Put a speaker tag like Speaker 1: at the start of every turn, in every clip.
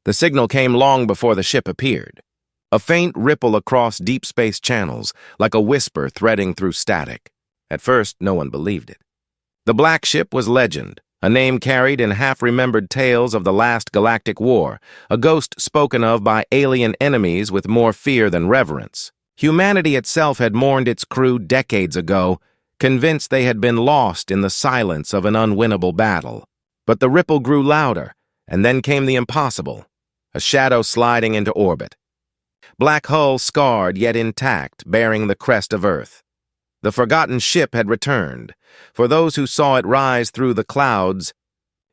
Speaker 1: The signal came long before the ship appeared. A faint ripple across deep space channels, like a whisper threading through static. At first, no one believed it. The Black Ship was legend, a name carried in half-remembered tales of the last Galactic War, a ghost spoken of by alien enemies with more fear than reverence. Humanity itself had mourned its crew decades ago, convinced they had been lost in the silence of an unwinnable battle. But the ripple grew louder, and then came the impossible, a shadow sliding into orbit. Black hull scarred yet intact, bearing the crest of Earth. The forgotten ship had returned. For those who saw it rise through the clouds,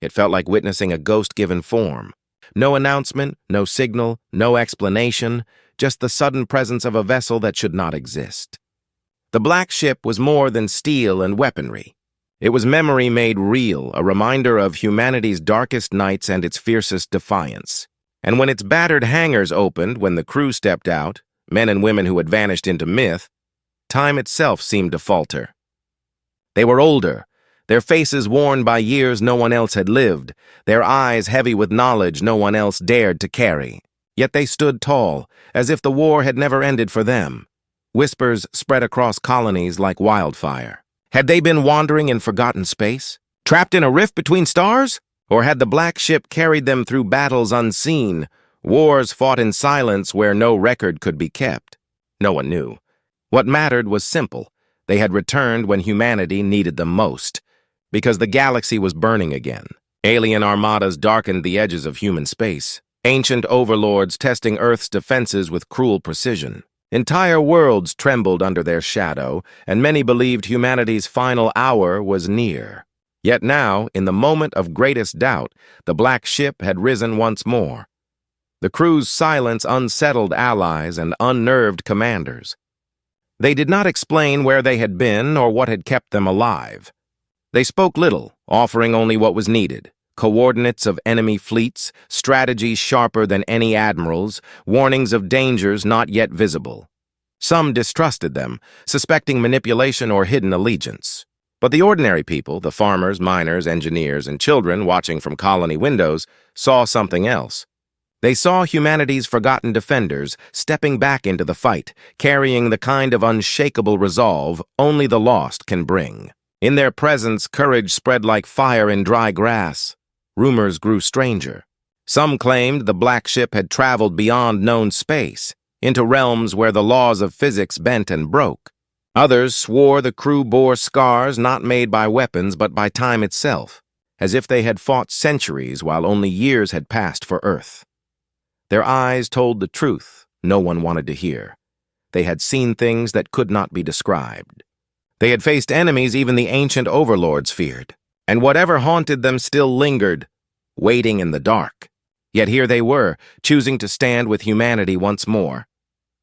Speaker 1: it felt like witnessing a ghost-given form. No announcement, no signal, no explanation, just the sudden presence of a vessel that should not exist. The Black Ship was more than steel and weaponry. It was memory made real, a reminder of humanity's darkest nights and its fiercest defiance. And when its battered hangars opened, when the crew stepped out, men and women who had vanished into myth, time itself seemed to falter. They were older, their faces worn by years no one else had lived, their eyes heavy with knowledge no one else dared to carry. Yet they stood tall, as if the war had never ended for them. Whispers spread across colonies like wildfire. Had they been wandering in forgotten space? Trapped in a rift between stars? Or had the Black Ship carried them through battles unseen, wars fought in silence where no record could be kept? No one knew. What mattered was simple. They had returned when humanity needed them most, because the galaxy was burning again. Alien armadas darkened the edges of human space, ancient overlords testing Earth's defenses with cruel precision. Entire worlds trembled under their shadow, and many believed humanity's final hour was near. Yet now, in the moment of greatest doubt, the Black Ship had risen once more. The crew's silence unsettled allies and unnerved commanders. They did not explain where they had been or what had kept them alive. They spoke little, offering only what was needed: coordinates of enemy fleets, strategies sharper than any admiral's, warnings of dangers not yet visible. Some distrusted them, suspecting manipulation or hidden allegiance. But the ordinary people, the farmers, miners, engineers, and children watching from colony windows, saw something else. They saw humanity's forgotten defenders stepping back into the fight, carrying the kind of unshakable resolve only the lost can bring. In their presence, courage spread like fire in dry grass. Rumors grew stranger. Some claimed the Black Ship had traveled beyond known space, into realms where the laws of physics bent and broke. Others swore the crew bore scars not made by weapons but by time itself, as if they had fought centuries while only years had passed for Earth. Their eyes told the truth no one wanted to hear. They had seen things that could not be described. They had faced enemies even the ancient overlords feared, and whatever haunted them still lingered, waiting in the dark. Yet here they were, choosing to stand with humanity once more.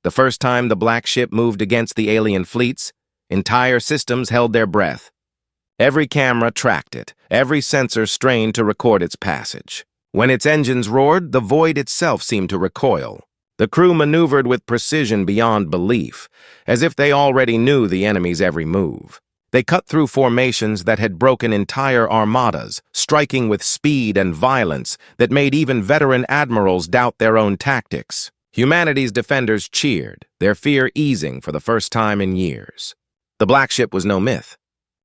Speaker 1: The first time the Black Ship moved against the alien fleets, entire systems held their breath. Every camera tracked it, every sensor strained to record its passage. When its engines roared, the void itself seemed to recoil. The crew maneuvered with precision beyond belief, as if they already knew the enemy's every move. They cut through formations that had broken entire armadas, striking with speed and violence that made even veteran admirals doubt their own tactics. Humanity's defenders cheered, their fear easing for the first time in years. The Black Ship was no myth.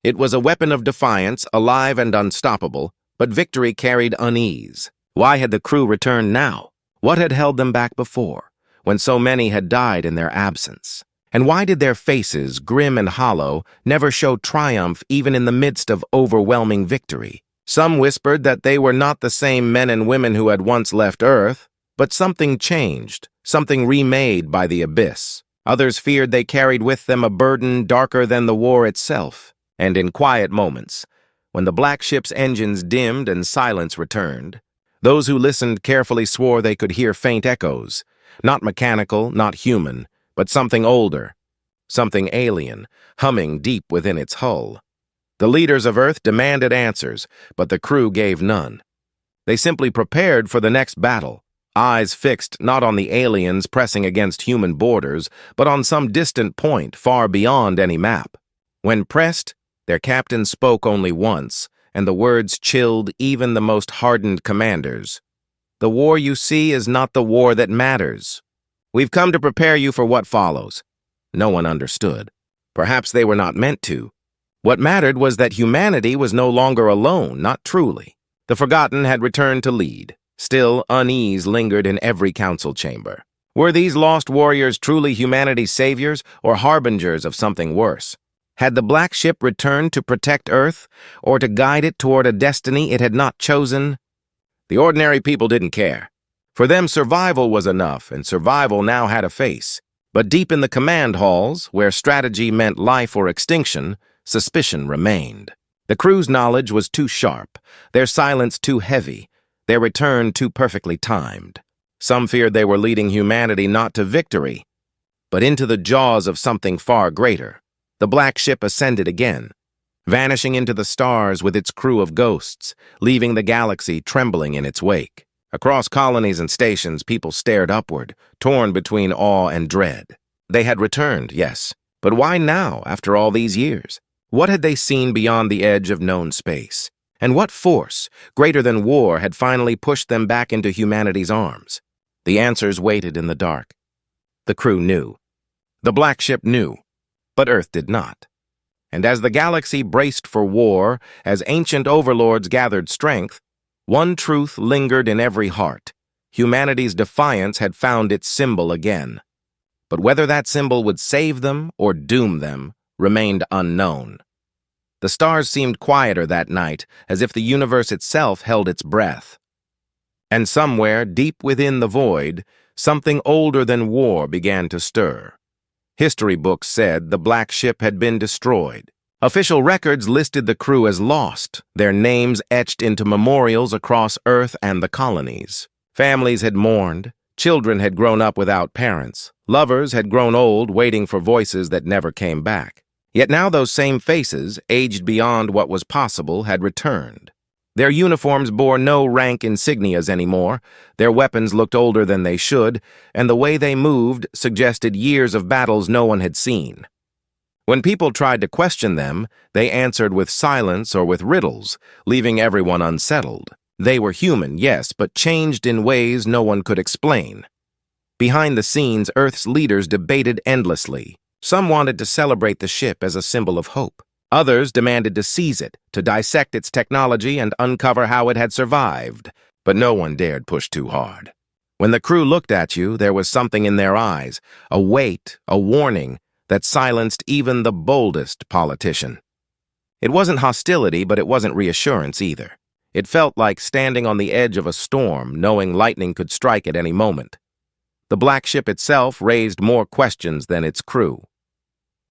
Speaker 1: It was a weapon of defiance, alive and unstoppable, but victory carried unease. Why had the crew returned now? What had held them back before, when so many had died in their absence? And why did their faces, grim and hollow, never show triumph even in the midst of overwhelming victory? Some whispered that they were not the same men and women who had once left Earth, but something changed, something remade by the abyss. Others feared they carried with them a burden darker than the war itself. And in quiet moments, when the Black Ship's engines dimmed and silence returned, those who listened carefully swore they could hear faint echoes, not mechanical, not human, but something older, something alien, humming deep within its hull. The leaders of Earth demanded answers, but the crew gave none. They simply prepared for the next battle, eyes fixed not on the aliens pressing against human borders, but on some distant point far beyond any map. When pressed, their captain spoke only once, and the words chilled even the most hardened commanders. the war you see is not the war that matters. We've come to prepare you for what follows." No one understood. Perhaps they were not meant to. What mattered was that humanity was no longer alone, not truly. The forgotten had returned to lead. Still, unease lingered in every council chamber. Were these lost warriors truly humanity's saviors or harbingers of something worse? Had the Black Ship returned to protect Earth, or to guide it toward a destiny it had not chosen? The ordinary people didn't care. For them, survival was enough, and survival now had a face. But deep in the command halls, where strategy meant life or extinction, suspicion remained. The crew's knowledge was too sharp, their silence too heavy, their return too perfectly timed. Some feared they were leading humanity not to victory, but into the jaws of something far greater. The Black Ship ascended again, vanishing into the stars with its crew of ghosts, leaving the galaxy trembling in its wake. Across colonies and stations, people stared upward, torn between awe and dread. They had returned, yes, but why now, after all these years? What had they seen beyond the edge of known space? And what force, greater than war, had finally pushed them back into humanity's arms? The answers waited in the dark. The crew knew. The Black Ship knew, but Earth did not. And as the galaxy braced for war, as ancient overlords gathered strength, one truth lingered in every heart. Humanity's defiance had found its symbol again. But whether that symbol would save them or doom them remained unknown. The stars seemed quieter that night, as if the universe itself held its breath. And somewhere, deep within the void, something older than war began to stir. History books said the Black Ship had been destroyed. Official records listed the crew as lost, their names etched into memorials across Earth and the colonies. Families had mourned, children had grown up without parents, lovers had grown old waiting for voices that never came back. Yet now those same faces, aged beyond what was possible, had returned. Their uniforms bore no rank insignias anymore, their weapons looked older than they should, and the way they moved suggested years of battles no one had seen. When people tried to question them, they answered with silence or with riddles, leaving everyone unsettled. They were human, yes, but changed in ways no one could explain. Behind the scenes, Earth's leaders debated endlessly. Some wanted to celebrate the ship as a symbol of hope. Others demanded to seize it, to dissect its technology and uncover how it had survived. But no one dared push too hard. When the crew looked at you, there was something in their eyes, a weight, a warning, that silenced even the boldest politician. It wasn't hostility, but it wasn't reassurance either. It felt like standing on the edge of a storm, knowing lightning could strike at any moment. The Black Ship itself raised more questions than its crew.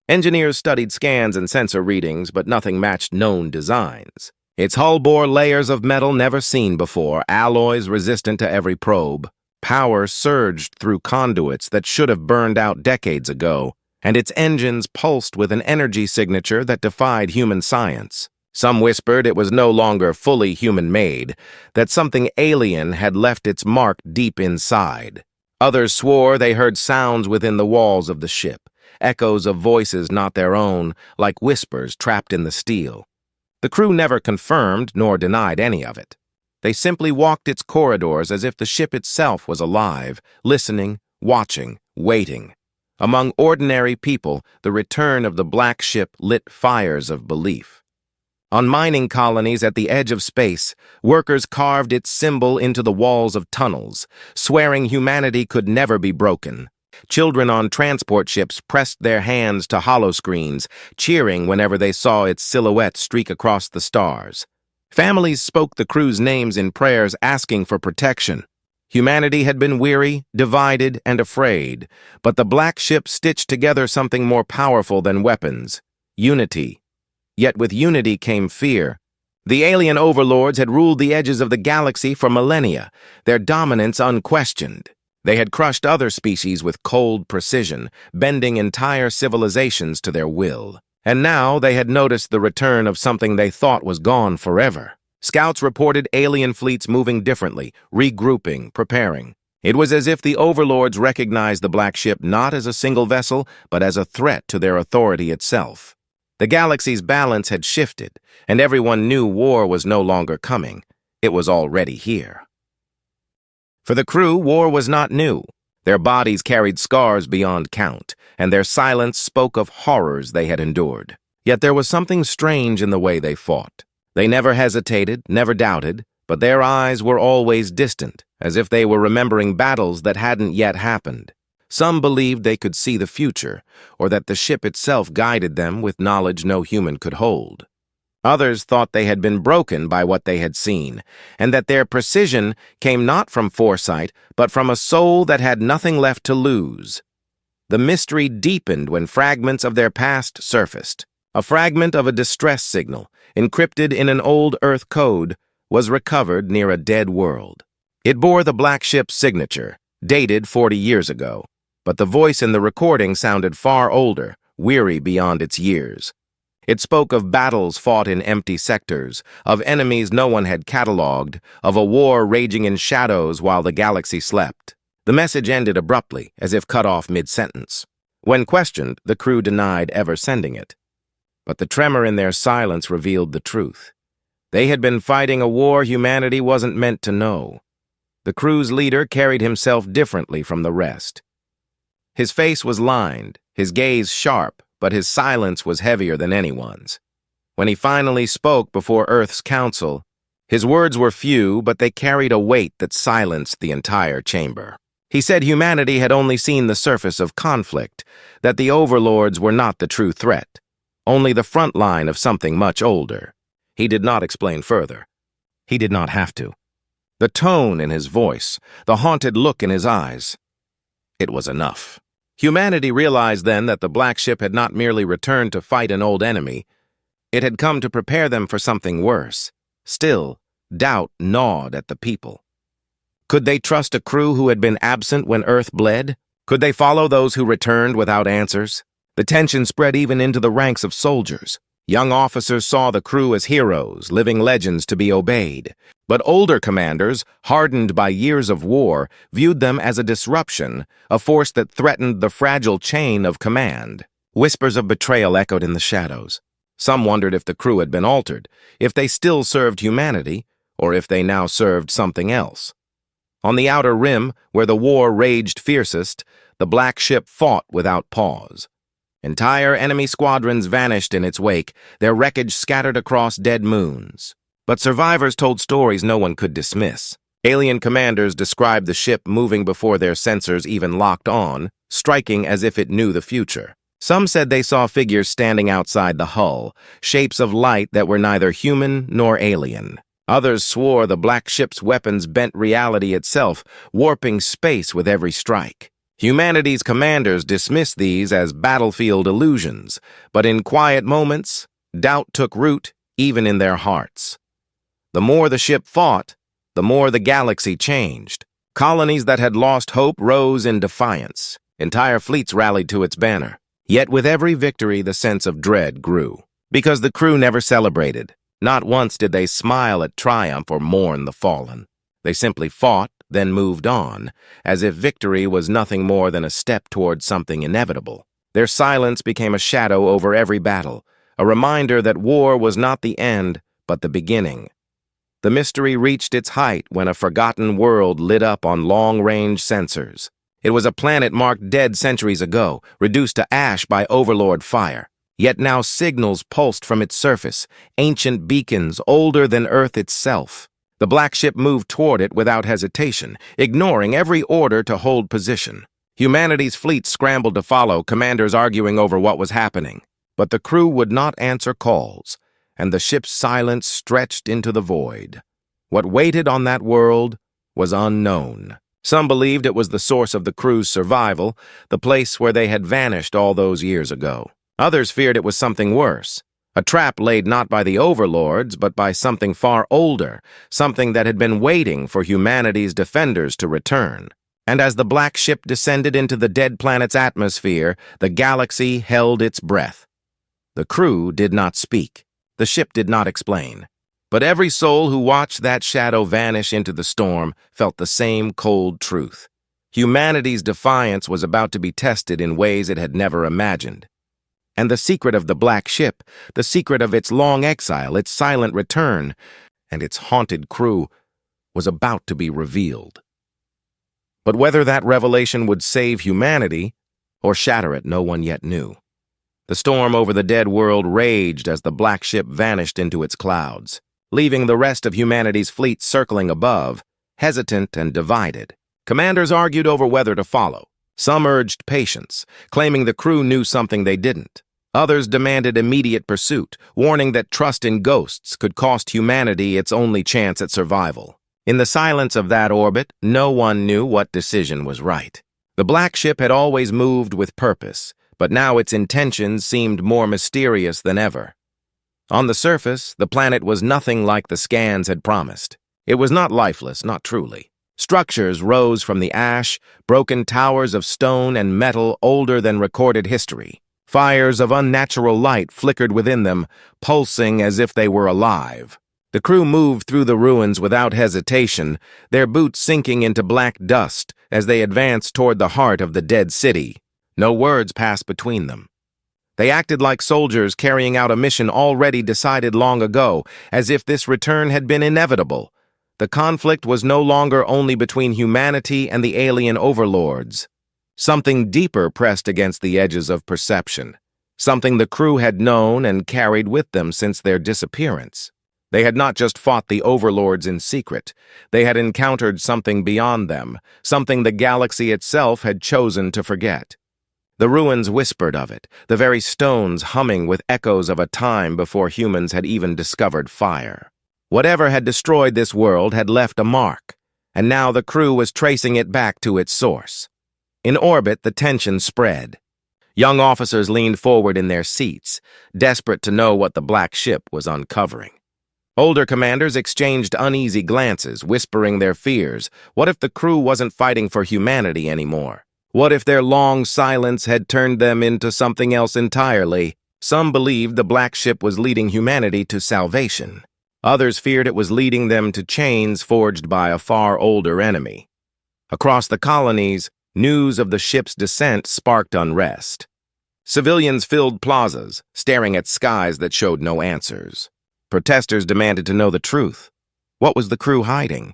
Speaker 1: Engineers studied scans and sensor readings, but nothing matched known designs. Its hull bore layers of metal never seen before, alloys resistant to every probe. Power surged through conduits that should have burned out decades ago, and its engines pulsed with an energy signature that defied human science. Some whispered it was no longer fully human-made, that something alien had left its mark deep inside. Others swore they heard sounds within the walls of the ship, echoes of voices not their own, like whispers trapped in the steel. The crew never confirmed nor denied any of it. They simply walked its corridors as if the ship itself was alive, listening, watching, waiting. Among ordinary people, the return of the Black Ship lit fires of belief. On mining colonies at the edge of space, workers carved its symbol into the walls of tunnels, swearing humanity could never be broken. Children on transport ships pressed their hands to holoscreens, cheering whenever they saw its silhouette streak across the stars. Families spoke the crew's names in prayers asking for protection. Humanity had been weary, divided, and afraid, but the Black Ship stitched together something more powerful than weapons: unity. Yet with unity came fear. The alien overlords had ruled the edges of the galaxy for millennia, their dominance unquestioned. They had crushed other species with cold precision, bending entire civilizations to their will. And now they had noticed the return of something they thought was gone forever. Scouts reported alien fleets moving differently, regrouping, preparing. It was as if the overlords recognized the Black Ship not as a single vessel, but as a threat to their authority itself. The galaxy's balance had shifted, and everyone knew war was no longer coming. It was already here. For the crew, war was not new. Their bodies carried scars beyond count, and their silence spoke of horrors they had endured. Yet there was something strange in the way they fought. They never hesitated, never doubted, but their eyes were always distant, as if they were remembering battles that hadn't yet happened. Some believed they could see the future, or that the ship itself guided them with knowledge no human could hold. Others thought they had been broken by what they had seen, and that their precision came not from foresight, but from a soul that had nothing left to lose. The mystery deepened when fragments of their past surfaced. A fragment of a distress signal, encrypted in an old Earth code, was recovered near a dead world. It bore the Black Ship's signature, dated 40 years ago, but the voice in the recording sounded far older, weary beyond its years. It spoke of battles fought in empty sectors, of enemies no one had catalogued, of a war raging in shadows while the galaxy slept. The message ended abruptly, as if cut off mid-sentence. When questioned, the crew denied ever sending it. But the tremor in their silence revealed the truth. They had been fighting a war humanity wasn't meant to know. The crew's leader carried himself differently from the rest. His face was lined, his gaze sharp, but his silence was heavier than anyone's. When he finally spoke before Earth's council, his words were few, but they carried a weight that silenced the entire chamber. He said humanity had only seen the surface of conflict, that the overlords were not the true threat, only the front line of something much older. He did not explain further. He did not have to. The tone in his voice, the haunted look in his eyes, it was enough. Humanity realized then that the Black Ship had not merely returned to fight an old enemy. It had come to prepare them for something worse. Still, doubt gnawed at the people. Could they trust a crew who had been absent when Earth bled? Could they follow those who returned without answers? The tension spread even into the ranks of soldiers. Young officers saw the crew as heroes, living legends to be obeyed. But older commanders, hardened by years of war, viewed them as a disruption, a force that threatened the fragile chain of command. Whispers of betrayal echoed in the shadows. Some wondered if the crew had been altered, if they still served humanity, or if they now served something else. On the outer rim, where the war raged fiercest, the Black Ship fought without pause. Entire enemy squadrons vanished in its wake, their wreckage scattered across dead moons. But survivors told stories no one could dismiss. Alien commanders described the ship moving before their sensors even locked on, striking as if it knew the future. Some said they saw figures standing outside the hull, shapes of light that were neither human nor alien. Others swore the Black Ship's weapons bent reality itself, warping space with every strike. Humanity's commanders dismissed these as battlefield illusions, but in quiet moments, doubt took root even in their hearts. The more the ship fought, the more the galaxy changed. Colonies that had lost hope rose in defiance. Entire fleets rallied to its banner. Yet with every victory, the sense of dread grew. Because the crew never celebrated. Not once did they smile at triumph or mourn the fallen. They simply fought, then moved on, as if victory was nothing more than a step toward something inevitable. Their silence became a shadow over every battle, a reminder that war was not the end, but the beginning. The mystery reached its height when a forgotten world lit up on long-range sensors. It was a planet marked dead centuries ago, reduced to ash by overlord fire. Yet now signals pulsed from its surface, ancient beacons older than Earth itself. The Black Ship moved toward it without hesitation, ignoring every order to hold position. Humanity's fleet scrambled to follow, commanders arguing over what was happening. But the crew would not answer calls, and the ship's silence stretched into the void. What waited on that world was unknown. Some believed it was the source of the crew's survival, the place where they had vanished all those years ago. Others feared it was something worse. A trap laid not by the overlords, but by something far older, something that had been waiting for humanity's defenders to return. And as the Black Ship descended into the dead planet's atmosphere, the galaxy held its breath. The crew did not speak. The ship did not explain. But every soul who watched that shadow vanish into the storm felt the same cold truth. Humanity's defiance was about to be tested in ways it had never imagined. And the secret of the Black Ship, the secret of its long exile, its silent return, and its haunted crew, was about to be revealed. But whether that revelation would save humanity or shatter it, no one yet knew. The storm over the dead world raged as the black ship vanished into its clouds, leaving the rest of humanity's fleet circling above, hesitant and divided. Commanders argued over whether to follow. Some urged patience, claiming the crew knew something they didn't. Others demanded immediate pursuit, warning that trust in ghosts could cost humanity its only chance at survival. In the silence of that orbit, no one knew what decision was right. The black ship had always moved with purpose, but now its intentions seemed more mysterious than ever. On the surface, the planet was nothing like the scans had promised. It was not lifeless, not truly. Structures rose from the ash, broken towers of stone and metal older than recorded history. Fires of unnatural light flickered within them, pulsing as if they were alive. The crew moved through the ruins without hesitation, their boots sinking into black dust as they advanced toward the heart of the dead city. No words passed between them. They acted like soldiers carrying out a mission already decided long ago, as if this return had been inevitable. The conflict was no longer only between humanity and the alien overlords. Something deeper pressed against the edges of perception, something the crew had known and carried with them since their disappearance. They had not just fought the overlords in secret. They had encountered something beyond them, something the galaxy itself had chosen to forget. The ruins whispered of it, the very stones humming with echoes of a time before humans had even discovered fire. Whatever had destroyed this world had left a mark, and now the crew was tracing it back to its source. In orbit, the tension spread. Young officers leaned forward in their seats, desperate to know what the black ship was uncovering. Older commanders exchanged uneasy glances, whispering their fears. What if the crew wasn't fighting for humanity anymore? What if their long silence had turned them into something else entirely? Some believed the black ship was leading humanity to salvation. Others feared it was leading them to chains forged by a far older enemy. Across the colonies, news of the ship's descent sparked unrest. Civilians filled plazas, staring at skies that showed no answers. Protesters demanded to know the truth. What was the crew hiding?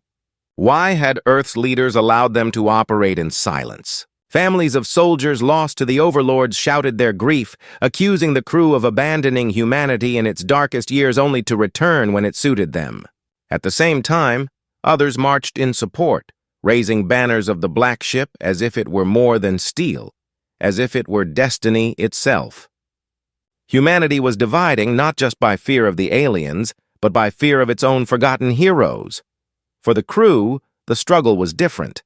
Speaker 1: Why had Earth's leaders allowed them to operate in silence? Families of soldiers lost to the overlords shouted their grief, accusing the crew of abandoning humanity in its darkest years only to return when it suited them. At the same time, others marched in support, raising banners of the black ship as if it were more than steel, as if it were destiny itself. Humanity was dividing not just by fear of the aliens, but by fear of its own forgotten heroes. For the crew, the struggle was different.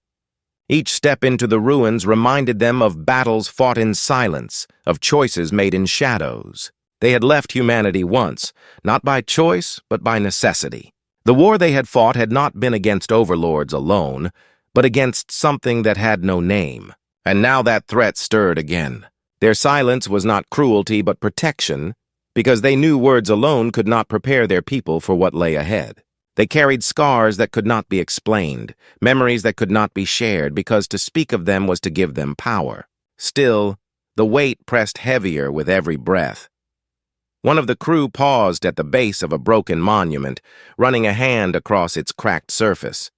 Speaker 1: Each step into the ruins reminded them of battles fought in silence, of choices made in shadows. They had left humanity once, not by choice, but by necessity. The war they had fought had not been against overlords alone, but against something that had no name. And now that threat stirred again. Their silence was not cruelty, but protection, because they knew words alone could not prepare their people for what lay ahead. They carried scars that could not be explained, memories that could not be shared, because to speak of them was to give them power. Still, the weight pressed heavier with every breath. One of the crew paused at the base of a broken monument, running a hand across its cracked surface.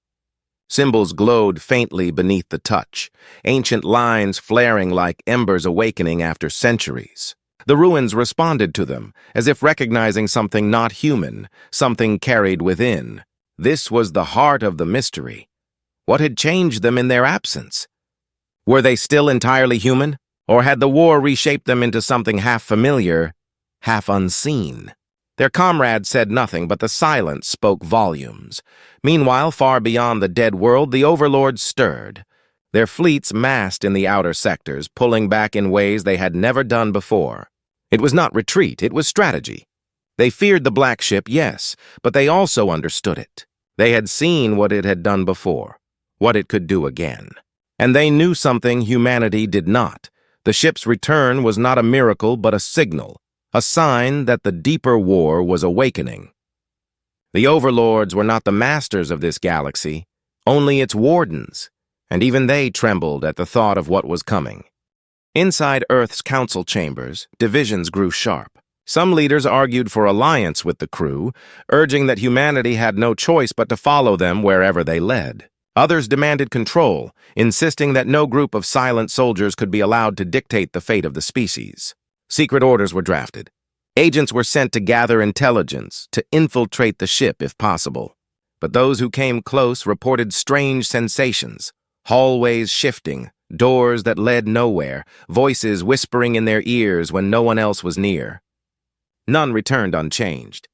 Speaker 1: Symbols glowed faintly beneath the touch, ancient lines flaring like embers awakening after centuries. The ruins responded to them, as if recognizing something not human, something carried within. This was the heart of the mystery. What had changed them in their absence? Were they still entirely human, or had the war reshaped them into something half familiar, half unseen? Their comrades said nothing, but the silence spoke volumes. Meanwhile, far beyond the dead world, the overlords stirred. Their fleets massed in the outer sectors, pulling back in ways they had never done before. It was not retreat, it was strategy. They feared the black ship, yes, but they also understood it. They had seen what it had done before, what it could do again. And they knew something humanity did not. The ship's return was not a miracle, but a signal, a sign that the deeper war was awakening. The overlords were not the masters of this galaxy, only its wardens, and even they trembled at the thought of what was coming. Inside Earth's council chambers, divisions grew sharp. Some leaders argued for alliance with the crew, urging that humanity had no choice but to follow them wherever they led. Others demanded control, insisting that no group of silent soldiers could be allowed to dictate the fate of the species. Secret orders were drafted. Agents were sent to gather intelligence, to infiltrate the ship if possible. But those who came close reported strange sensations, hallways shifting, doors that led nowhere, voices whispering in their ears when no one else was near. None returned unchanged.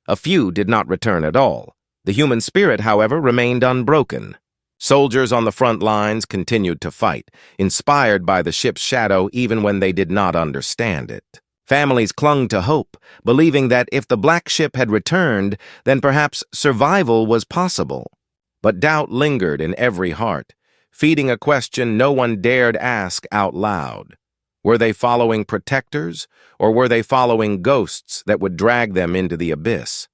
Speaker 1: A few did not return at all. The human spirit, however, remained unbroken. Soldiers on the front lines continued to fight, inspired by the ship's shadow even when they did not understand it. Families clung to hope, believing that if the black ship had returned, then perhaps survival was possible. But doubt lingered in every heart, feeding a question no one dared ask out loud. Were they following protectors, or were they following ghosts that would drag them into the abyss?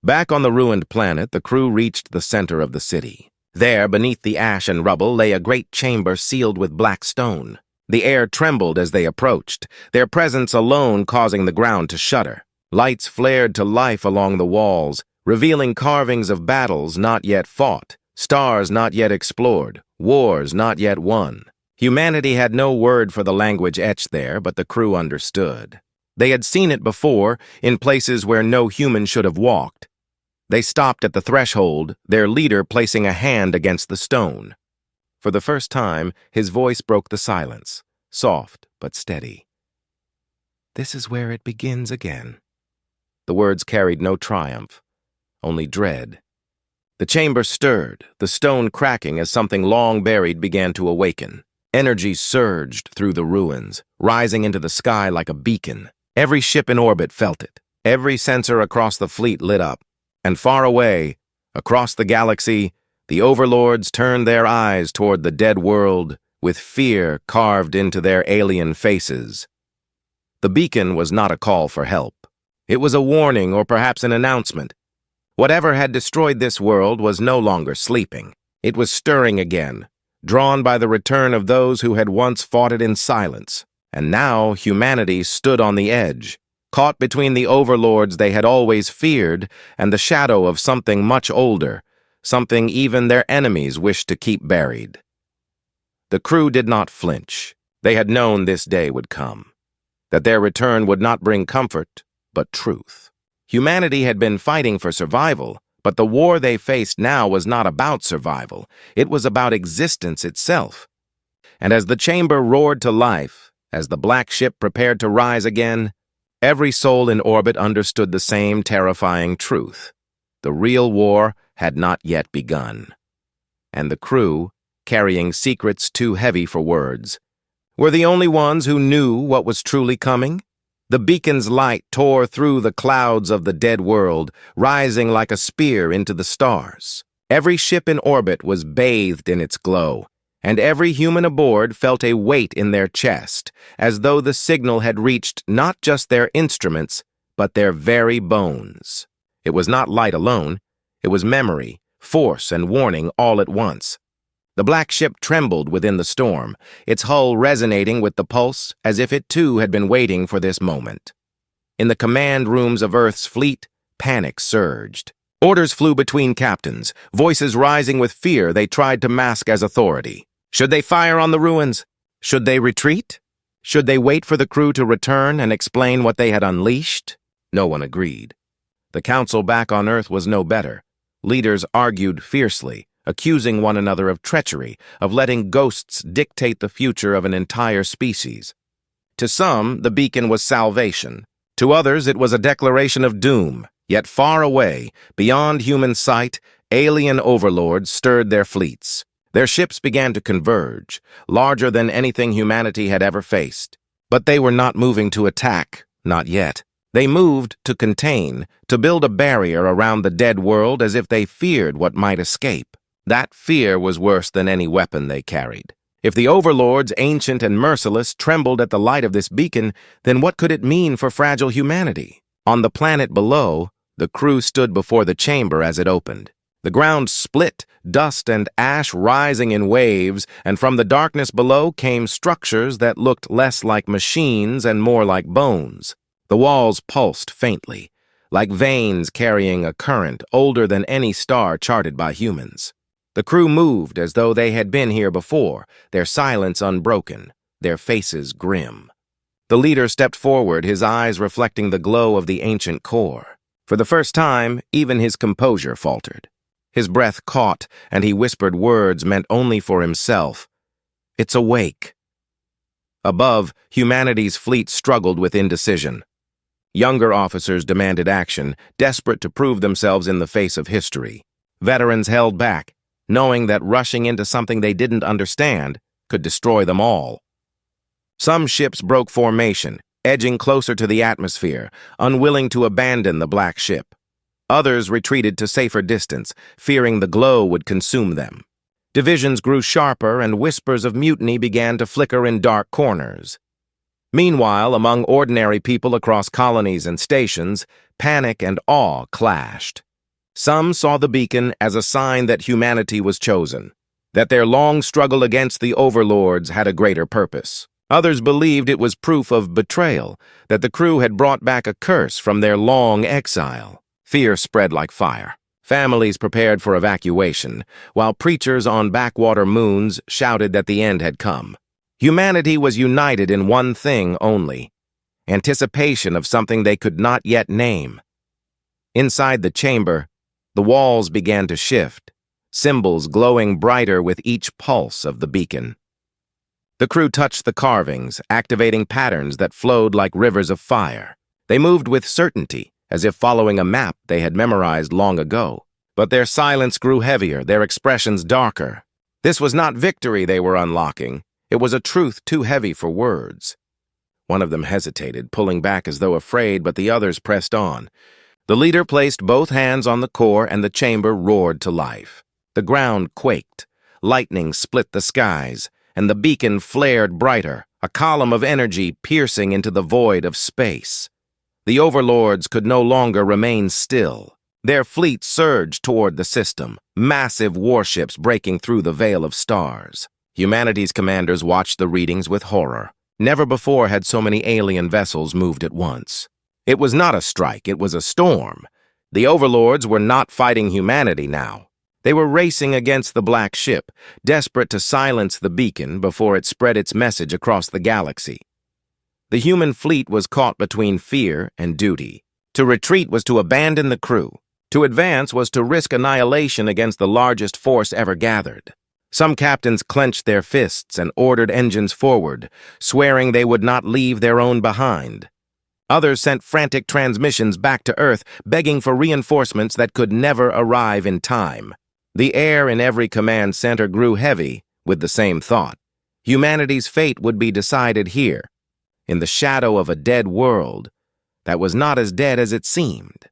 Speaker 1: Back on the ruined planet, the crew reached the center of the city. There, beneath the ash and rubble, lay a great chamber sealed with black stone. The air trembled as they approached, their presence alone causing the ground to shudder. Lights flared to life along the walls, revealing carvings of battles not yet fought, stars not yet explored, wars not yet won. Humanity had no word for the language etched there, but the crew understood. They had seen it before, in places where no human should have walked. They stopped at the threshold, their leader placing a hand against the stone. For the first time, his voice broke the silence, soft but steady. "This is where it begins again." The words carried no triumph, only dread. The chamber stirred, the stone cracking as something long buried began to awaken. Energy surged through the ruins, rising into the sky like a beacon. Every ship in orbit felt it. Every sensor across the fleet lit up. And far away, across the galaxy, the overlords turned their eyes toward the dead world with fear carved into their alien faces. The beacon was not a call for help. It was a warning or perhaps an announcement. Whatever had destroyed this world was no longer sleeping. It was stirring again, drawn by the return of those who had once fought it in silence. And now humanity stood on the edge, caught between the overlords they had always feared and the shadow of something much older, something even their enemies wished to keep buried. The crew did not flinch. They had known this day would come, that their return would not bring comfort, but truth. Humanity had been fighting for survival, but the war they faced now was not about survival. It was about existence itself. And as the chamber roared to life, as the black ship prepared to rise again, every soul in orbit understood the same terrifying truth. The real war had not yet begun. And the crew, carrying secrets too heavy for words, were the only ones who knew what was truly coming. The beacon's light tore through the clouds of the dead world, rising like a spear into the stars. Every ship in orbit was bathed in its glow, and every human aboard felt a weight in their chest, as though the signal had reached not just their instruments, but their very bones. It was not light alone. It was memory, force, and warning all at once. The black ship trembled within the storm, its hull resonating with the pulse as if it too had been waiting for this moment. In the command rooms of Earth's fleet, panic surged. Orders flew between captains, voices rising with fear they tried to mask as authority. Should they fire on the ruins? Should they retreat? Should they wait for the crew to return and explain what they had unleashed? No one agreed. The council back on Earth was no better. Leaders argued fiercely, accusing one another of treachery, of letting ghosts dictate the future of an entire species. To some, the beacon was salvation. To others, it was a declaration of doom. Yet far away, beyond human sight, alien overlords stirred their fleets. Their ships began to converge, larger than anything humanity had ever faced. But they were not moving to attack, not yet. They moved to contain, to build a barrier around the dead world as if they feared what might escape. That fear was worse than any weapon they carried. If the overlords, ancient and merciless, trembled at the light of this beacon, then what could it mean for fragile humanity? On the planet below, the crew stood before the chamber as it opened. The ground split, dust and ash rising in waves, and from the darkness below came structures that looked less like machines and more like bones. The walls pulsed faintly, like veins carrying a current older than any star charted by humans. The crew moved as though they had been here before, their silence unbroken, their faces grim. The leader stepped forward, his eyes reflecting the glow of the ancient core. For the first time, even his composure faltered. His breath caught, and he whispered words meant only for himself. "It's awake." Above, humanity's fleet struggled with indecision. Younger officers demanded action, desperate to prove themselves in the face of history. Veterans held back, knowing that rushing into something they didn't understand could destroy them all. Some ships broke formation, edging closer to the atmosphere, unwilling to abandon the black ship. Others retreated to safer distance, fearing the glow would consume them. Divisions grew sharper, and whispers of mutiny began to flicker in dark corners. Meanwhile, among ordinary people across colonies and stations, panic and awe clashed. Some saw the beacon as a sign that humanity was chosen, that their long struggle against the overlords had a greater purpose. Others believed it was proof of betrayal, that the crew had brought back a curse from their long exile. Fear spread like fire. Families prepared for evacuation, while preachers on backwater moons shouted that the end had come. Humanity was united in one thing only: anticipation of something they could not yet name. Inside the chamber, the walls began to shift, symbols glowing brighter with each pulse of the beacon. The crew touched the carvings, activating patterns that flowed like rivers of fire. They moved with certainty, as if following a map they had memorized long ago. But their silence grew heavier, their expressions darker. This was not victory they were unlocking. It was a truth too heavy for words. One of them hesitated, pulling back as though afraid, but the others pressed on. The leader placed both hands on the core, and the chamber roared to life. The ground quaked, lightning split the skies, and the beacon flared brighter, a column of energy piercing into the void of space. The overlords could no longer remain still. Their fleet surged toward the system, massive warships breaking through the veil of stars. Humanity's commanders watched the readings with horror. Never before had so many alien vessels moved at once. It was not a strike, it was a storm. The overlords were not fighting humanity now. They were racing against the black ship, desperate to silence the beacon before it spread its message across the galaxy. The human fleet was caught between fear and duty. To retreat was to abandon the crew. To advance was to risk annihilation against the largest force ever gathered. Some captains clenched their fists and ordered engines forward, swearing they would not leave their own behind. Others sent frantic transmissions back to Earth, begging for reinforcements that could never arrive in time. The air in every command center grew heavy with the same thought. Humanity's fate would be decided here, in the shadow of a dead world that was not as dead as it seemed.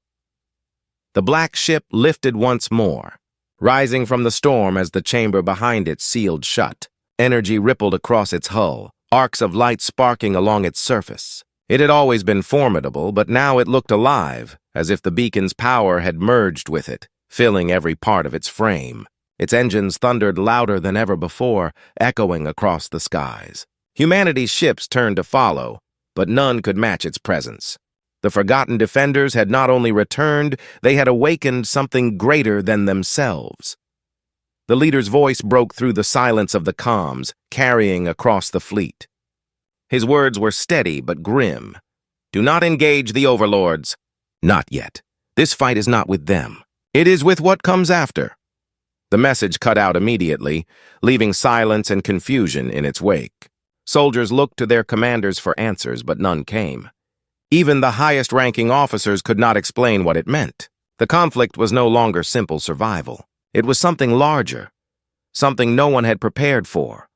Speaker 1: The black ship lifted once more, rising from the storm as the chamber behind it sealed shut. Energy rippled across its hull, arcs of light sparking along its surface. It had always been formidable, but now it looked alive, as if the beacon's power had merged with it, filling every part of its frame. Its engines thundered louder than ever before, echoing across the skies. Humanity's ships turned to follow, but none could match its presence. The forgotten defenders had not only returned, they had awakened something greater than themselves. The leader's voice broke through the silence of the comms, carrying across the fleet. His words were steady but grim. "Do not engage the overlords." "Not yet. This fight is not with them. It is with what comes after." The message cut out immediately, leaving silence and confusion in its wake. Soldiers looked to their commanders for answers, but none came. Even the highest-ranking officers could not explain what it meant. The conflict was no longer simple survival. It was something larger, something no one had prepared for.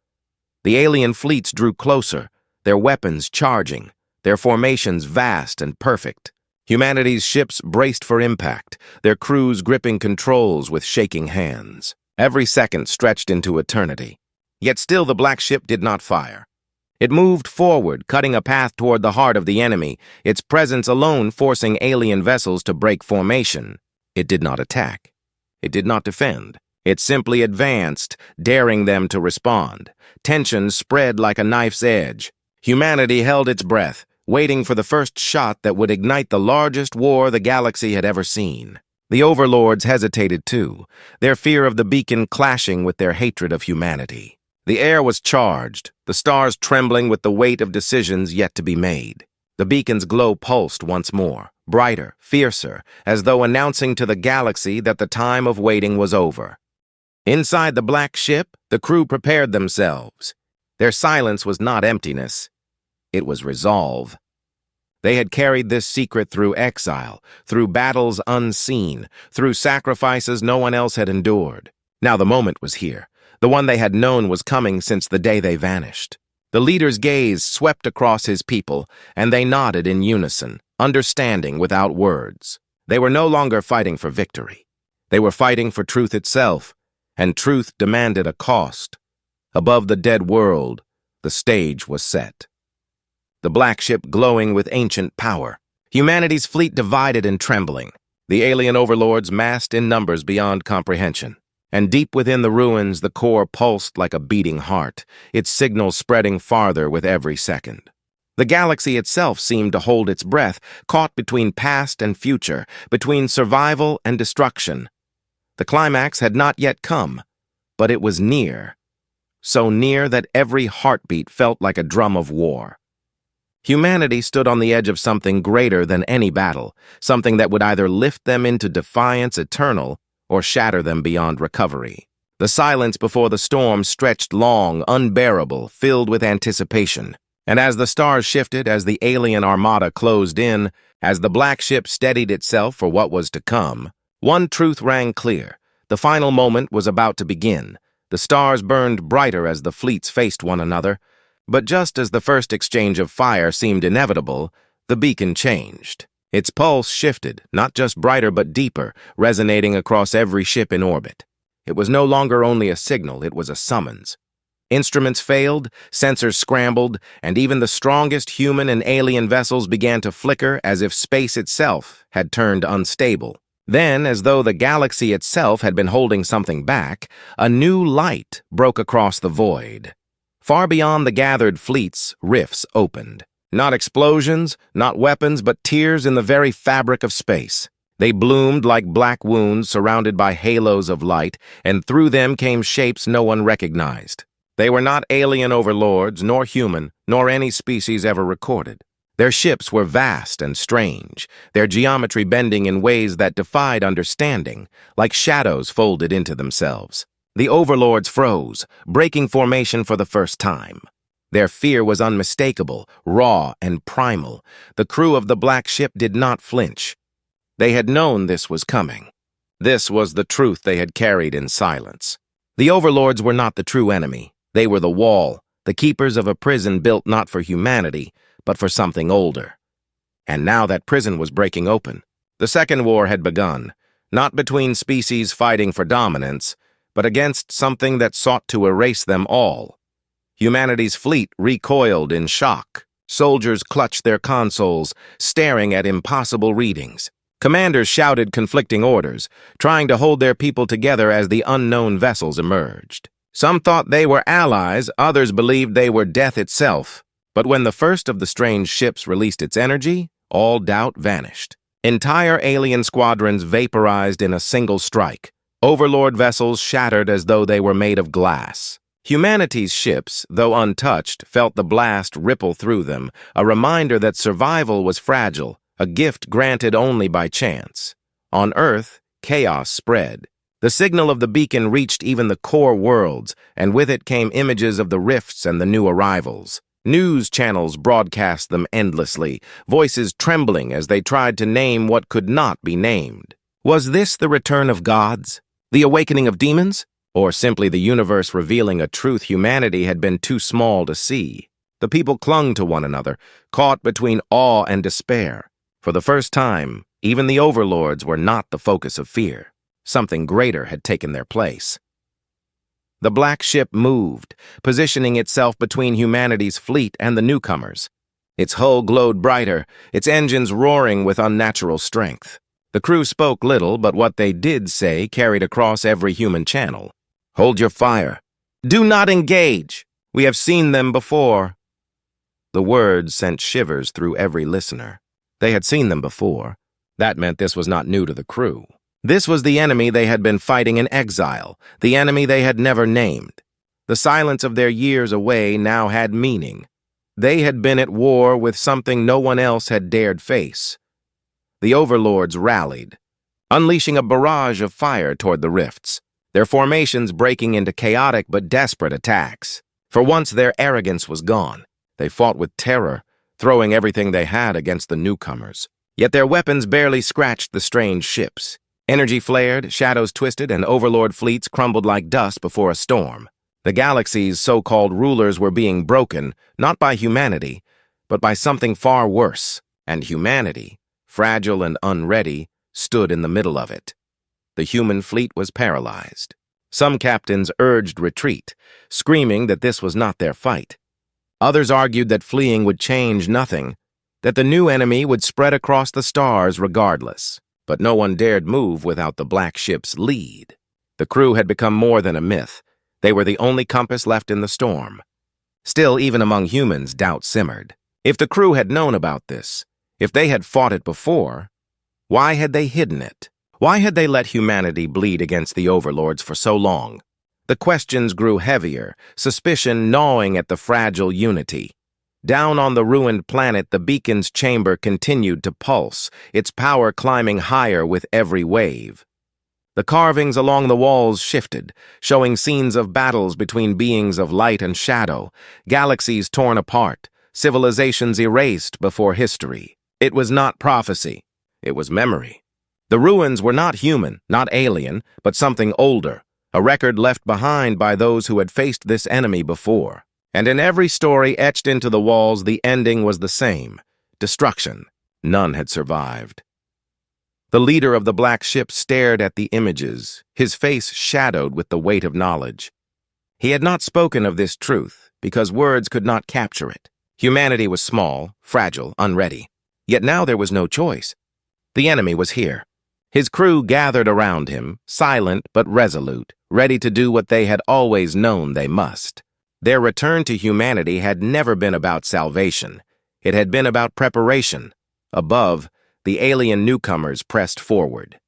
Speaker 1: The alien fleets drew closer, their weapons charging, their formations vast and perfect. Humanity's ships braced for impact, their crews gripping controls with shaking hands. Every second stretched into eternity. Yet still the black ship did not fire. It moved forward, cutting a path toward the heart of the enemy, its presence alone forcing alien vessels to break formation. It did not attack. It did not defend. It simply advanced, daring them to respond. Tension spread like a knife's edge. Humanity held its breath, waiting for the first shot that would ignite the largest war the galaxy had ever seen. The overlords hesitated too, their fear of the beacon clashing with their hatred of humanity. The air was charged, the stars trembling with the weight of decisions yet to be made. The beacon's glow pulsed once more, brighter, fiercer, as though announcing to the galaxy that the time of waiting was over. Inside the black ship, the crew prepared themselves. Their silence was not emptiness. It was resolve. They had carried this secret through exile, through battles unseen, through sacrifices no one else had endured. Now the moment was here. The one they had known was coming since the day they vanished. The leader's gaze swept across his people, and they nodded in unison, understanding without words. They were no longer fighting for victory. They were fighting for truth itself, and truth demanded a cost. Above the dead world, the stage was set. The black ship glowing with ancient power. Humanity's fleet divided and trembling. The alien overlords massed in numbers beyond comprehension. And deep within the ruins, the core pulsed like a beating heart, its signals spreading farther with every second. The galaxy itself seemed to hold its breath, caught between past and future, between survival and destruction. The climax had not yet come, but it was near. So near that every heartbeat felt like a drum of war. Humanity stood on the edge of something greater than any battle, something that would either lift them into defiance eternal or shatter them beyond recovery. The silence before the storm stretched long, unbearable, filled with anticipation. And as the stars shifted, as the alien armada closed in, as the black ship steadied itself for what was to come, one truth rang clear. The final moment was about to begin. The stars burned brighter as the fleets faced one another. But just as the first exchange of fire seemed inevitable, the beacon changed. Its pulse shifted, not just brighter but deeper, resonating across every ship in orbit. It was no longer only a signal, it was a summons. Instruments failed, sensors scrambled, and even the strongest human and alien vessels began to flicker as if space itself had turned unstable. Then, as though the galaxy itself had been holding something back, a new light broke across the void. Far beyond the gathered fleets, rifts opened. Not explosions, not weapons, but tears in the very fabric of space. They bloomed like black wounds surrounded by halos of light, and through them came shapes no one recognized. They were not alien overlords, nor human, nor any species ever recorded. Their ships were vast and strange, their geometry bending in ways that defied understanding, like shadows folded into themselves. The overlords froze, breaking formation for the first time. Their fear was unmistakable, raw and primal. The crew of the black ship did not flinch. They had known this was coming. This was the truth they had carried in silence. The overlords were not the true enemy. They were the wall, the keepers of a prison built not for humanity, but for something older. And now that prison was breaking open. The second war had begun, not between species fighting for dominance, but against something that sought to erase them all. Humanity's fleet recoiled in shock. Soldiers clutched their consoles, staring at impossible readings. Commanders shouted conflicting orders, trying to hold their people together as the unknown vessels emerged. Some thought they were allies, others believed they were death itself. But when the first of the strange ships released its energy, all doubt vanished. Entire alien squadrons vaporized in a single strike. Overlord vessels shattered as though they were made of glass. Humanity's ships, though untouched, felt the blast ripple through them, a reminder that survival was fragile, a gift granted only by chance. On Earth, chaos spread. The signal of the beacon reached even the core worlds, and with it came images of the rifts and the new arrivals. News channels broadcast them endlessly, voices trembling as they tried to name what could not be named. Was this the return of gods? The awakening of demons? Or simply the universe revealing a truth humanity had been too small to see? The people clung to one another, caught between awe and despair. For the first time, even the overlords were not the focus of fear. Something greater had taken their place. The black ship moved, positioning itself between humanity's fleet and the newcomers. Its hull glowed brighter, its engines roaring with unnatural strength. The crew spoke little, but what they did say carried across every human channel. "Hold your fire. Do not engage. We have seen them before." The words sent shivers through every listener. They had seen them before. That meant this was not new to the crew. This was the enemy they had been fighting in exile, the enemy they had never named. The silence of their years away now had meaning. They had been at war with something no one else had dared face. The overlords rallied, unleashing a barrage of fire toward the rifts, their formations breaking into chaotic but desperate attacks. For once their arrogance was gone. They fought with terror, throwing everything they had against the newcomers. Yet their weapons barely scratched the strange ships. Energy flared, shadows twisted, and overlord fleets crumbled like dust before a storm. The galaxy's so-called rulers were being broken, not by humanity, but by something far worse, and humanity, fragile and unready, stood in the middle of it. The human fleet was paralyzed. Some captains urged retreat, screaming that this was not their fight. Others argued that fleeing would change nothing, that the new enemy would spread across the stars regardless. But no one dared move without the black ship's lead. The crew had become more than a myth. They were the only compass left in the storm. Still, even among humans, doubt simmered. If the crew had known about this, if they had fought it before, why had they hidden it? Why had they let humanity bleed against the overlords for so long? The questions grew heavier, suspicion gnawing at the fragile unity. Down on the ruined planet, the beacon's chamber continued to pulse, its power climbing higher with every wave. The carvings along the walls shifted, showing scenes of battles between beings of light and shadow, galaxies torn apart, civilizations erased before history. It was not prophecy. It was memory. The ruins were not human, not alien, but something older, a record left behind by those who had faced this enemy before. And in every story etched into the walls, the ending was the same: destruction. None had survived. The leader of the black ship stared at the images, his face shadowed with the weight of knowledge. He had not spoken of this truth because words could not capture it. Humanity was small, fragile, unready. Yet now there was no choice. The enemy was here. His crew gathered around him, silent but resolute, ready to do what they had always known they must. Their return to humanity had never been about salvation. It had been about preparation. Above, the alien newcomers pressed forward.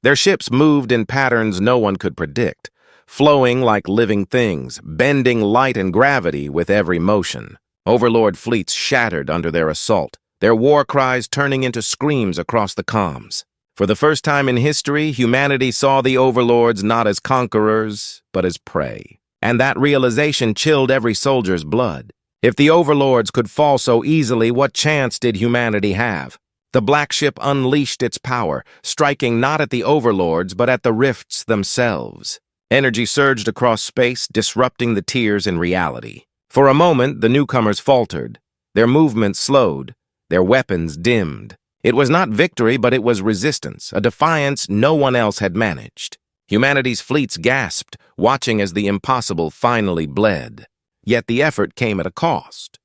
Speaker 1: Their ships moved in patterns no one could predict, flowing like living things, bending light and gravity with every motion. Overlord fleets shattered under their assault, their war cries turning into screams across the comms. For the first time in history, humanity saw the overlords not as conquerors, but as prey. And that realization chilled every soldier's blood. If the overlords could fall so easily, what chance did humanity have? The black ship unleashed its power, striking not at the overlords, but at the rifts themselves. Energy surged across space, disrupting the tiers in reality. For a moment, the newcomers faltered. Their movements slowed, their weapons dimmed. It was not victory, but it was resistance, a defiance no one else had managed. Humanity's fleets gasped, watching as the impossible finally bled. Yet the effort came at a cost.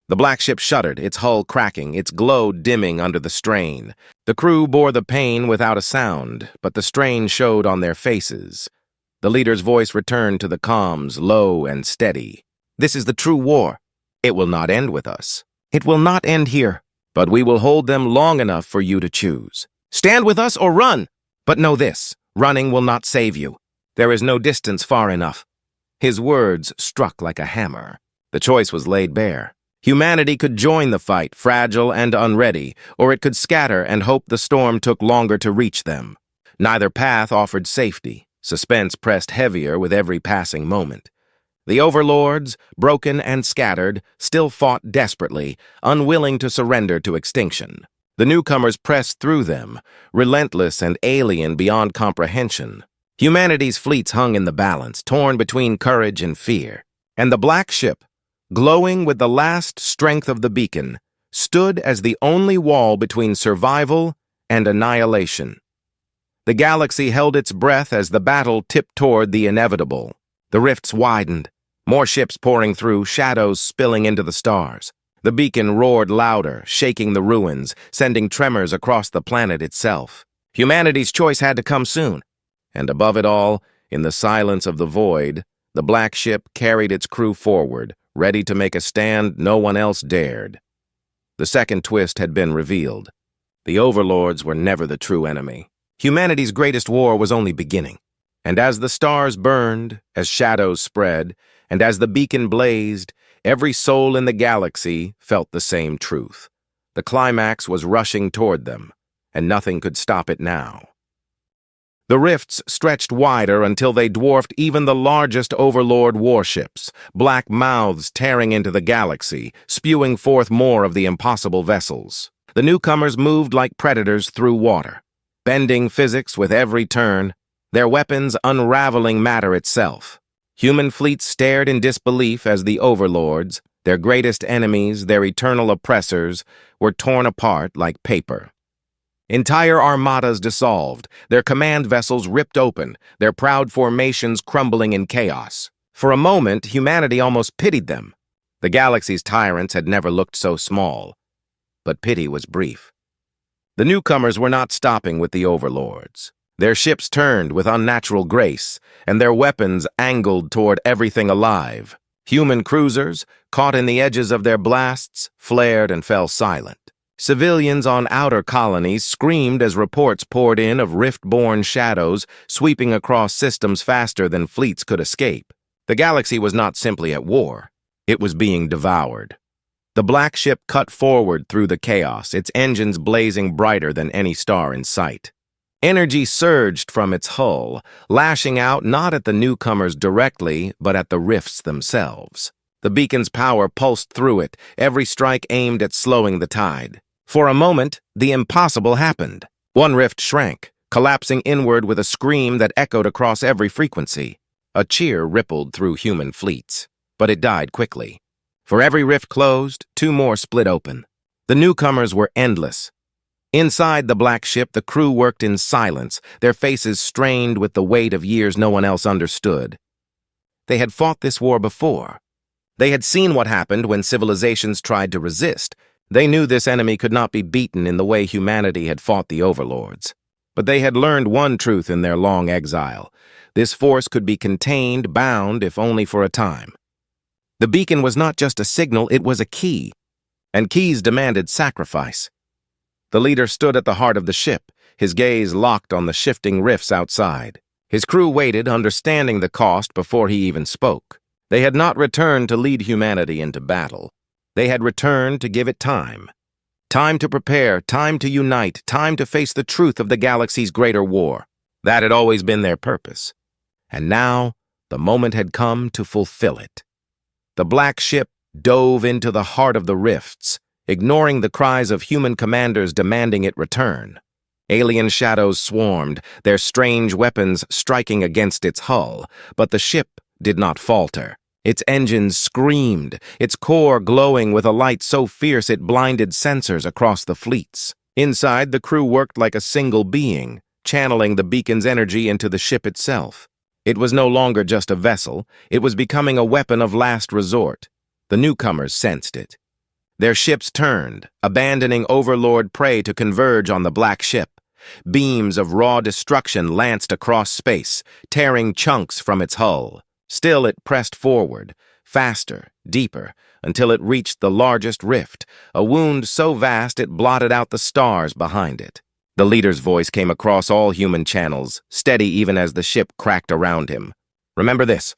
Speaker 1: The black ship shuddered, its hull cracking, its glow dimming under the strain. The crew bore the pain without a sound, but the strain showed on their faces. The leader's voice returned to the comms, low and steady. "This is the true war. It will not end with us. It will not end here. But we will hold them long enough for you to choose. Stand with us or run. But know this, running will not save you. There is no distance far enough." His words struck like a hammer. The choice was laid bare. Humanity could join the fight, fragile and unready, or it could scatter and hope the storm took longer to reach them. Neither path offered safety. Suspense pressed heavier with every passing moment. The overlords, broken and scattered, still fought desperately, unwilling to surrender to extinction. The newcomers pressed through them, relentless and alien beyond comprehension. Humanity's fleets hung in the balance, torn between courage and fear. And the black ship, glowing with the last strength of the beacon, stood as the only wall between survival and annihilation. The galaxy held its breath as the battle tipped toward the inevitable. The rifts widened, more ships pouring through, shadows spilling into the stars. The beacon roared louder, shaking the ruins, sending tremors across the planet itself. Humanity's choice had to come soon. And above it all, in the silence of the void, the black ship carried its crew forward, ready to make a stand no one else dared. The second twist had been revealed. The overlords were never the true enemy. Humanity's greatest war was only beginning. And as the stars burned, as shadows spread, and as the beacon blazed, every soul in the galaxy felt the same truth. The climax was rushing toward them, and nothing could stop it now. The rifts stretched wider until they dwarfed even the largest Overlord warships, black mouths tearing into the galaxy, spewing forth more of the impossible vessels. The newcomers moved like predators through water, bending physics with every turn, their weapons unraveling matter itself. Human fleets stared in disbelief as the Overlords, their greatest enemies, their eternal oppressors, were torn apart like paper. Entire armadas dissolved, their command vessels ripped open, their proud formations crumbling in chaos. For a moment, humanity almost pitied them. The galaxy's tyrants had never looked so small. But pity was brief. The newcomers were not stopping with the Overlords. Their ships turned with unnatural grace, and their weapons angled toward everything alive. Human cruisers, caught in the edges of their blasts, flared and fell silent. Civilians on outer colonies screamed as reports poured in of rift-borne shadows sweeping across systems faster than fleets could escape. The galaxy was not simply at war. It was being devoured. The black ship cut forward through the chaos, its engines blazing brighter than any star in sight. Energy surged from its hull, lashing out not at the newcomers directly, but at the rifts themselves. The beacon's power pulsed through it, every strike aimed at slowing the tide. For a moment, the impossible happened. One rift shrank, collapsing inward with a scream that echoed across every frequency. A cheer rippled through human fleets, but it died quickly. For every rift closed, two more split open. The newcomers were endless. Inside the black ship, the crew worked in silence, their faces strained with the weight of years no one else understood. They had fought this war before. They had seen what happened when civilizations tried to resist. They knew this enemy could not be beaten in the way humanity had fought the Overlords. But they had learned one truth in their long exile. This force could be contained, bound, if only for a time. The beacon was not just a signal, it was a key. And keys demanded sacrifice. The leader stood at the heart of the ship, his gaze locked on the shifting rifts outside. His crew waited, understanding the cost before he even spoke. They had not returned to lead humanity into battle. They had returned to give it time. Time to prepare, time to unite, time to face the truth of the galaxy's greater war. That had always been their purpose. And now, the moment had come to fulfill it. The black ship dove into the heart of the rifts, ignoring the cries of human commanders demanding it return. Alien shadows swarmed, their strange weapons striking against its hull, but the ship did not falter. Its engines screamed, its core glowing with a light so fierce it blinded sensors across the fleets. Inside, the crew worked like a single being, channeling the beacon's energy into the ship itself. It was no longer just a vessel, it was becoming a weapon of last resort. The newcomers sensed it. Their ships turned, abandoning Overlord prey to converge on the black ship. Beams of raw destruction lanced across space, tearing chunks from its hull. Still it pressed forward, faster, deeper, until it reached the largest rift, a wound so vast it blotted out the stars behind it. The leader's voice came across all human channels, steady even as the ship cracked around him. Remember this,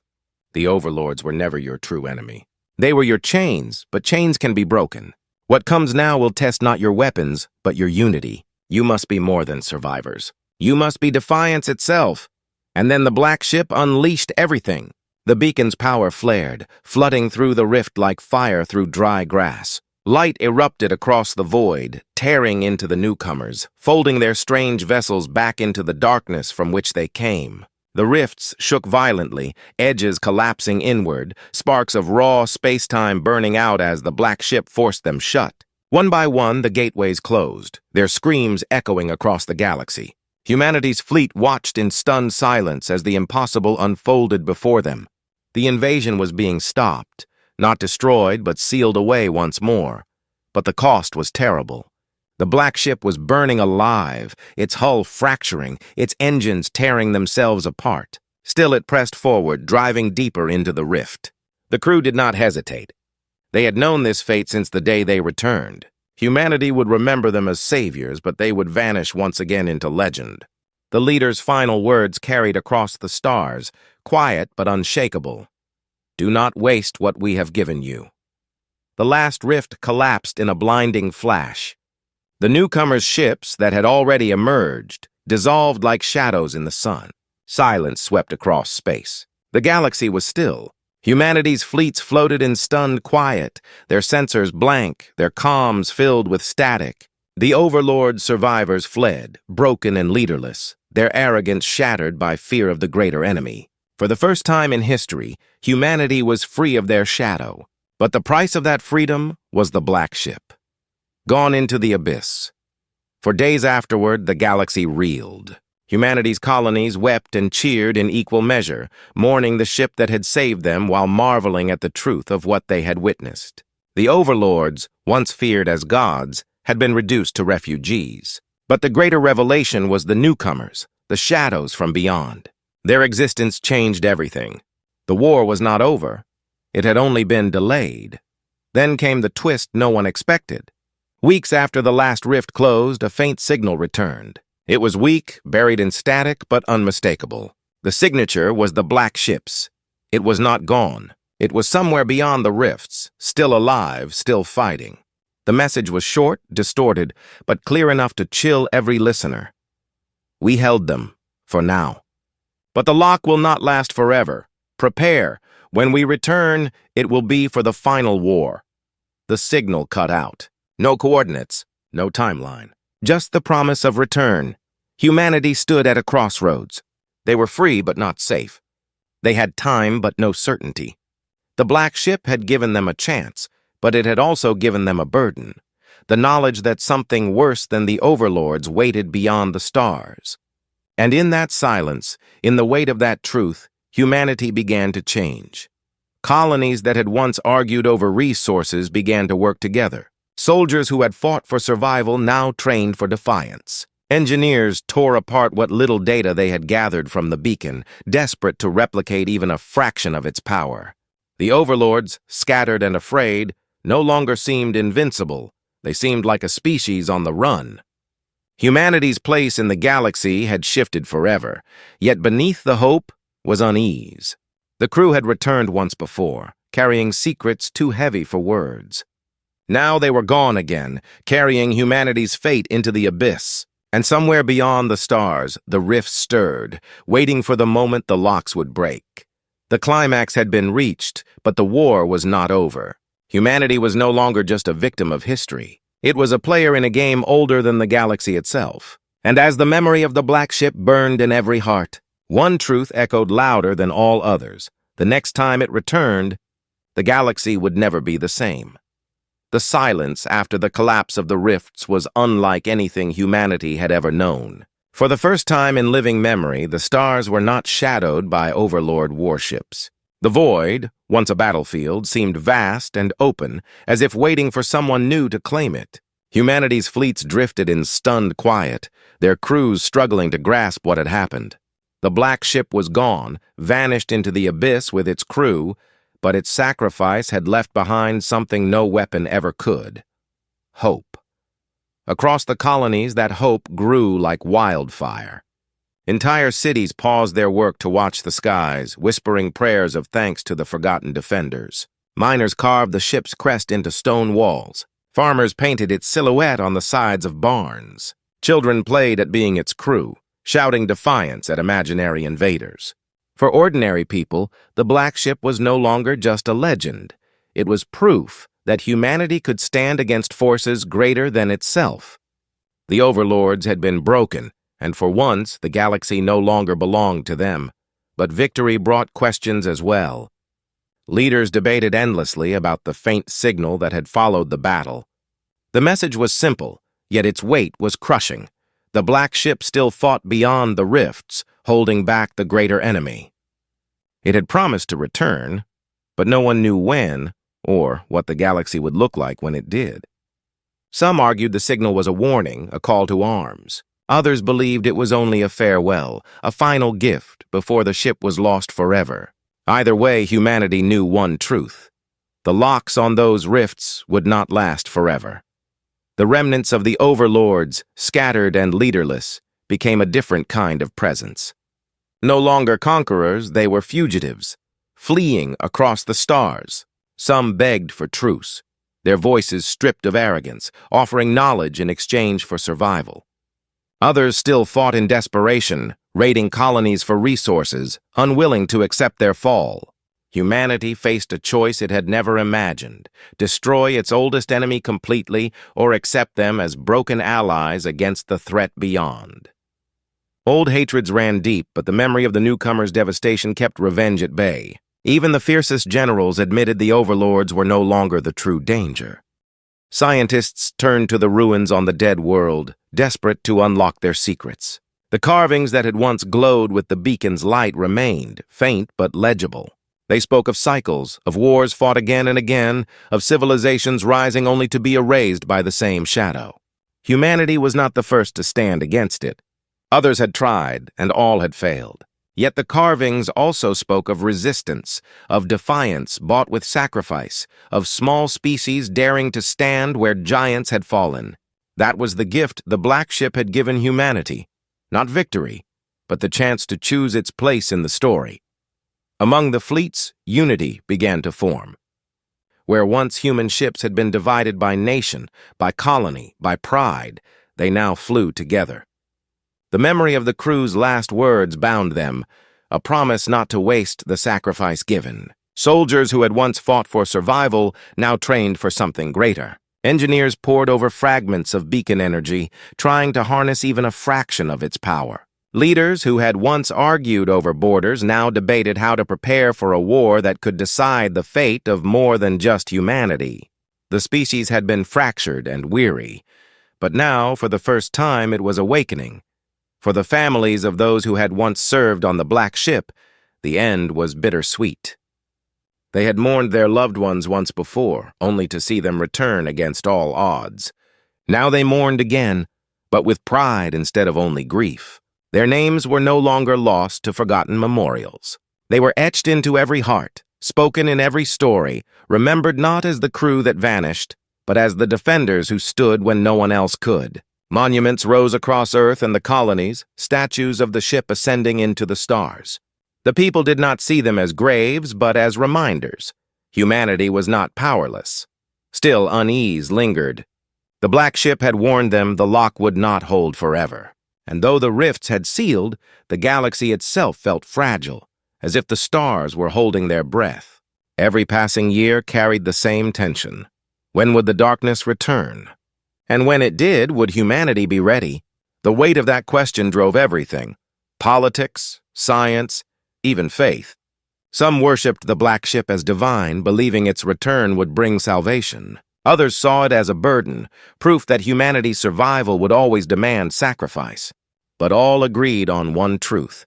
Speaker 1: the Overlords were never your true enemy. They were your chains, but chains can be broken. What comes now will test not your weapons, but your unity. You must be more than survivors. You must be Defiance itself. And then the black ship unleashed everything. The beacon's power flared, flooding through the rift like fire through dry grass. Light erupted across the void, tearing into the newcomers, folding their strange vessels back into the darkness from which they came. The rifts shook violently, edges collapsing inward, sparks of raw space-time burning out as the black ship forced them shut. One by one, the gateways closed, their screams echoing across the galaxy. Humanity's fleet watched in stunned silence as the impossible unfolded before them. The invasion was being stopped, not destroyed, but sealed away once more. But the cost was terrible. The black ship was burning alive, its hull fracturing, its engines tearing themselves apart. Still it pressed forward, driving deeper into the rift. The crew did not hesitate. They had known this fate since the day they returned. Humanity would remember them as saviors, but they would vanish once again into legend. the leader's final words carried across the stars, quiet but unshakable. "Do not waste what we have given you." The last rift collapsed in a blinding flash. The newcomers' ships that had already emerged dissolved like shadows in the sun. Silence swept across space. The galaxy was still. Humanity's fleets floated in stunned quiet, their sensors blank, their comms filled with static. The Overlord's survivors fled, broken and leaderless, their arrogance shattered by fear of the greater enemy. For the first time in history, humanity was free of their shadow. But the price of that freedom was the Black Ship. Gone into the abyss. For days afterward, the galaxy reeled. Humanity's colonies wept and cheered in equal measure, mourning the ship that had saved them while marveling at the truth of what they had witnessed. The Overlords, once feared as gods, had been reduced to refugees. But the greater revelation was the newcomers, the shadows from beyond. Their existence changed everything. The war was not over. It had only been delayed. Then came the twist no one expected. Weeks after the last rift closed, a faint signal returned. It was weak, buried in static, but unmistakable. The signature was the Black Ship's. It was not gone. It was somewhere beyond the rifts, still alive, still fighting. The message was short, distorted, but clear enough to chill every listener. "We held them, for now. But the lock will not last forever. Prepare. When we return, it will be for the final war." The signal cut out. No coordinates, no timeline. Just the promise of return. Humanity stood at a crossroads. They were free but not safe. They had time but no certainty. The Black Ship had given them a chance, but it had also given them a burden. The knowledge that something worse than the Overlords waited beyond the stars. And in that silence, in the weight of that truth, humanity began to change. Colonies that had once argued over resources began to work together. Soldiers who had fought for survival now trained for defiance. Engineers tore apart what little data they had gathered from the beacon, desperate to replicate even a fraction of its power. The Overlords, scattered and afraid, no longer seemed invincible. They seemed like a species on the run. Humanity's place in the galaxy had shifted forever, yet beneath the hope was unease. The crew had returned once before, carrying secrets too heavy for words. Now they were gone again, carrying humanity's fate into the abyss. And somewhere beyond the stars, the rift stirred, waiting for the moment the locks would break. The climax had been reached, but the war was not over. Humanity was no longer just a victim of history. It was a player in a game older than the galaxy itself. And as the memory of the Black Ship burned in every heart, one truth echoed louder than all others. The next time it returned, the galaxy would never be the same. The silence after the collapse of the rifts was unlike anything humanity had ever known. For the first time in living memory, the stars were not shadowed by Overlord warships. The void, once a battlefield, seemed vast and open, as if waiting for someone new to claim it. Humanity's fleets drifted in stunned quiet, their crews struggling to grasp what had happened. The Black Ship was gone, vanished into the abyss with its crew, but its sacrifice had left behind something no weapon ever could. Hope. Across the colonies, that hope grew like wildfire. Entire cities paused their work to watch the skies, whispering prayers of thanks to the forgotten defenders. Miners carved the ship's crest into stone walls. Farmers painted its silhouette on the sides of barns. Children played at being its crew, shouting defiance at imaginary invaders. For ordinary people, the Black Ship was no longer just a legend. It was proof that humanity could stand against forces greater than itself. The Overlords had been broken, and for once the galaxy no longer belonged to them. But victory brought questions as well. Leaders debated endlessly about the faint signal that had followed the battle. The message was simple, yet its weight was crushing. The Black Ship still fought beyond the rifts, holding back the greater enemy. It had promised to return, but no one knew when or what the galaxy would look like when it did. Some argued the signal was a warning, a call to arms. Others believed it was only a farewell, a final gift before the ship was lost forever. Either way, humanity knew one truth. The locks on those rifts would not last forever. The remnants of the Overlords, scattered and leaderless, became a different kind of presence. No longer conquerors, they were fugitives, fleeing across the stars. Some begged for truce, their voices stripped of arrogance, offering knowledge in exchange for survival. Others still fought in desperation, raiding colonies for resources, unwilling to accept their fall. Humanity faced a choice it had never imagined: destroy its oldest enemy completely or accept them as broken allies against the threat beyond. Old hatreds ran deep, but the memory of the newcomers' devastation kept revenge at bay. Even the fiercest generals admitted the overlords were no longer the true danger. Scientists turned to the ruins on the dead world, desperate to unlock their secrets. The carvings that had once glowed with the beacon's light remained, faint but legible. They spoke of cycles, of wars fought again and again, of civilizations rising only to be erased by the same shadow. Humanity was not the first to stand against it. Others had tried, and all had failed. Yet the carvings also spoke of resistance, of defiance bought with sacrifice, of small species daring to stand where giants had fallen. That was the gift the Black Ship had given humanity. Not victory, but the chance to choose its place in the story. Among the fleets, unity began to form. Where once human ships had been divided by nation, by colony, by pride, they now flew together. The memory of the crew's last words bound them, a promise not to waste the sacrifice given. Soldiers who had once fought for survival now trained for something greater. Engineers pored over fragments of beacon energy, trying to harness even a fraction of its power. Leaders who had once argued over borders now debated how to prepare for a war that could decide the fate of more than just humanity. The species had been fractured and weary, but now, for the first time, it was awakening. For the families of those who had once served on the Black Ship, the end was bittersweet. They had mourned their loved ones once before, only to see them return against all odds. Now they mourned again, but with pride instead of only grief. Their names were no longer lost to forgotten memorials. They were etched into every heart, spoken in every story, remembered not as the crew that vanished, but as the defenders who stood when no one else could. Monuments rose across Earth and the colonies, statues of the ship ascending into the stars. The people did not see them as graves, but as reminders. Humanity was not powerless. Still, unease lingered. The Black Ship had warned them the lock would not hold forever. And though the rifts had sealed, the galaxy itself felt fragile, as if the stars were holding their breath. Every passing year carried the same tension. When would the darkness return? And when it did, would humanity be ready? The weight of that question drove everything: politics, science, even faith. Some worshipped the Black Ship as divine, believing its return would bring salvation. Others saw it as a burden, proof that humanity's survival would always demand sacrifice. But all agreed on one truth: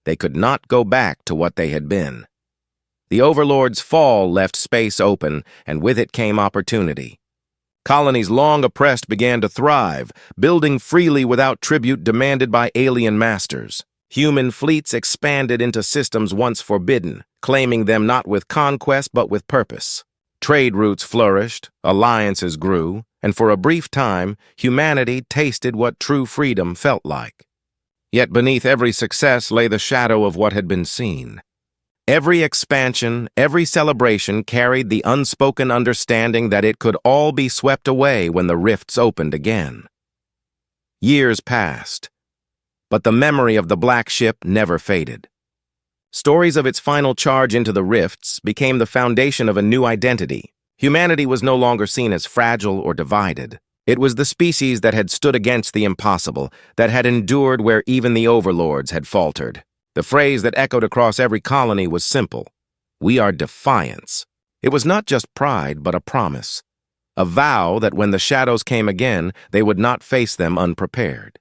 Speaker 1: they could not go back to what they had been. The Overlord's fall left space open, and with it came opportunity. Colonies long oppressed began to thrive, building freely without tribute demanded by alien masters. Human fleets expanded into systems once forbidden, claiming them not with conquest but with purpose. Trade routes flourished, alliances grew, and for a brief time, humanity tasted what true freedom felt like. Yet beneath every success lay the shadow of what had been seen. Every expansion, every celebration carried the unspoken understanding that it could all be swept away when the rifts opened again. Years passed, but the memory of the Black Ship never faded. Stories of its final charge into the rifts became the foundation of a new identity. Humanity was no longer seen as fragile or divided. It was the species that had stood against the impossible, that had endured where even the overlords had faltered. The phrase that echoed across every colony was simple: "We are Defiance." It was not just pride, but a promise. A vow that when the shadows came again, they would not face them unprepared.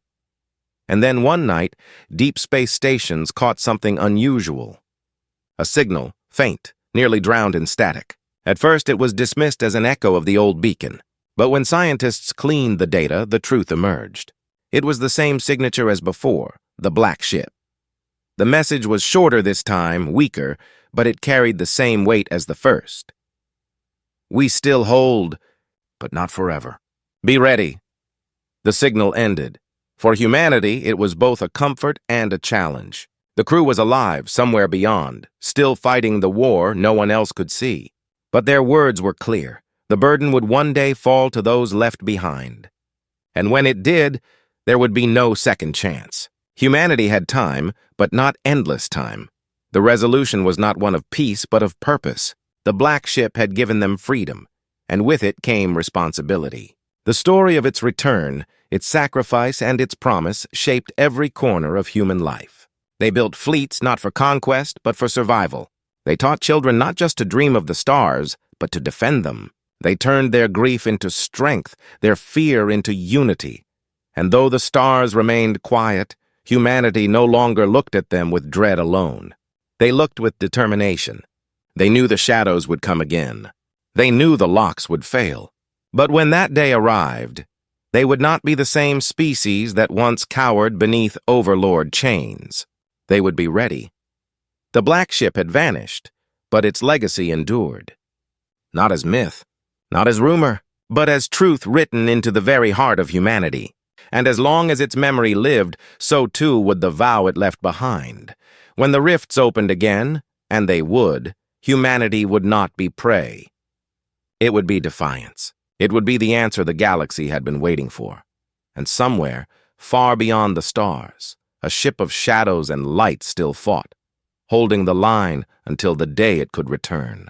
Speaker 1: And then one night, deep space stations caught something unusual. A signal, faint, nearly drowned in static. At first, it was dismissed as an echo of the old beacon. But when scientists cleaned the data, the truth emerged. It was the same signature as before, the Black Ship. The message was shorter this time, weaker, but it carried the same weight as the first. "We still hold, but not forever. Be ready." The signal ended. For humanity, it was both a comfort and a challenge. The crew was alive somewhere beyond, still fighting the war no one else could see. But their words were clear. The burden would one day fall to those left behind. And when it did, there would be no second chance. Humanity had time, but not endless time. The resolution was not one of peace, but of purpose. The Black Ship had given them freedom, and with it came responsibility. The story of its return, its sacrifice, and its promise shaped every corner of human life. They built fleets not for conquest, but for survival. They taught children not just to dream of the stars, but to defend them. They turned their grief into strength, their fear into unity. And though the stars remained quiet, humanity no longer looked at them with dread alone. They looked with determination. They knew the shadows would come again. They knew the locks would fail. But when that day arrived, they would not be the same species that once cowered beneath overlord chains. They would be ready. The Black Ship had vanished, but its legacy endured. Not as myth, not as rumor, but as truth written into the very heart of humanity. And as long as its memory lived, so too would the vow it left behind. When the rifts opened again, and they would, humanity would not be prey. It would be defiance. It would be the answer the galaxy had been waiting for. And somewhere, far beyond the stars, a ship of shadows and light still fought, holding the line until the day it could return.